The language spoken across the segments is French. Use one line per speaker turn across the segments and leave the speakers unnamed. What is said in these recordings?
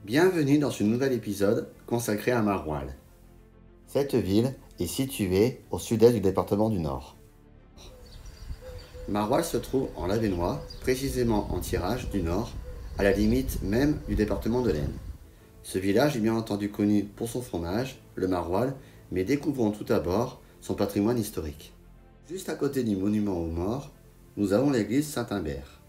Bienvenue dans ce nouvel épisode consacré à Maroilles. Cette ville est située au sud-est du département du Nord. Maroilles se trouve en Lavenois, précisément en Tirage du Nord, à la limite même du département de l'Aisne. Ce village est bien entendu connu pour son fromage, le maroilles, mais découvrons tout d'abord son patrimoine historique. Juste à côté du monument aux morts, nous avons l'église Saint-Imbert.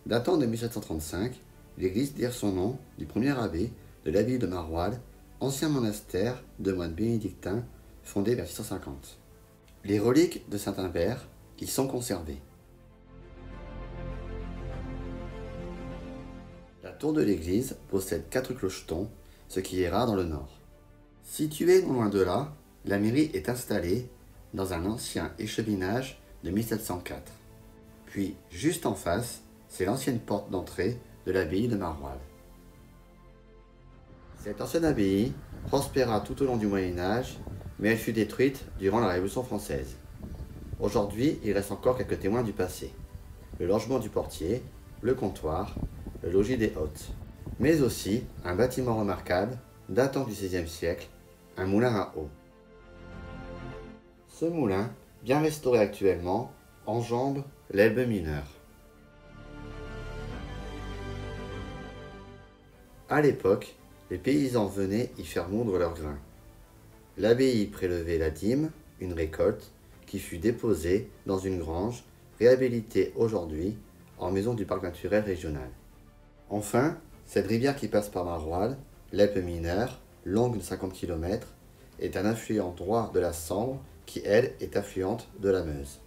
Datant de 1735, l'église tire son nom du premier abbé de l'abbaye de Maroilles, ancien monastère de moines bénédictins fondé vers 650. Les reliques de Saint-Imbert y sont conservées. La tour de l'église possède 4 clochetons, ce qui est rare dans le nord. Située non loin de là, la mairie est installée dans un ancien échevinage de 1704. Puis, juste en face, c'est l'ancienne porte d'entrée de l'abbaye de Maroilles. Cette ancienne abbaye prospéra tout au long du Moyen-Âge, mais elle fut détruite durant la Révolution française. Aujourd'hui, il reste encore quelques témoins du passé. Le logement du portier, le comptoir, le logis des hôtes, mais aussi un bâtiment remarquable datant du XVIe siècle, un moulin à eau. Ce moulin, bien restauré actuellement, enjambe l'Elbe mineure. À l'époque, les paysans venaient y faire moudre leurs grains. L'abbaye prélevait la dîme, une récolte, qui fut déposée dans une grange réhabilitée aujourd'hui en maison du parc naturel régional. Enfin, cette rivière qui passe par Maroilles, l'Elbe mineure, longue de 50 km, est un affluent droit de la Sambre qui, elle, est affluente de la Meuse.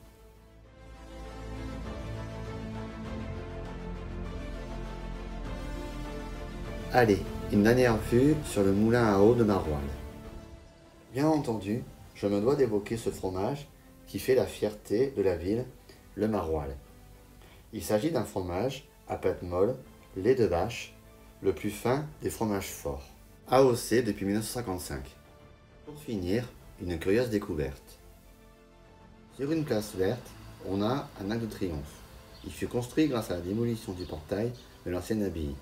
Allez, une dernière vue sur le moulin à eau de Maroilles. Bien entendu, je me dois d'évoquer ce fromage qui fait la fierté de la ville, le maroilles. Il s'agit d'un fromage à pâte molle, lait de vache, le plus fin des fromages forts, AOC depuis 1955. Pour finir, une curieuse découverte. Sur une place verte, on a un arc de triomphe. Il fut construit grâce à la démolition du portail de l'ancienne abbaye.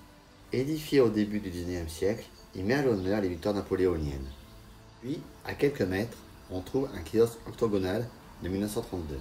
Édifié au début du XIXe siècle, il met à l'honneur les victoires napoléoniennes. Puis, à quelques mètres, on trouve un kiosque octogonal de 1932.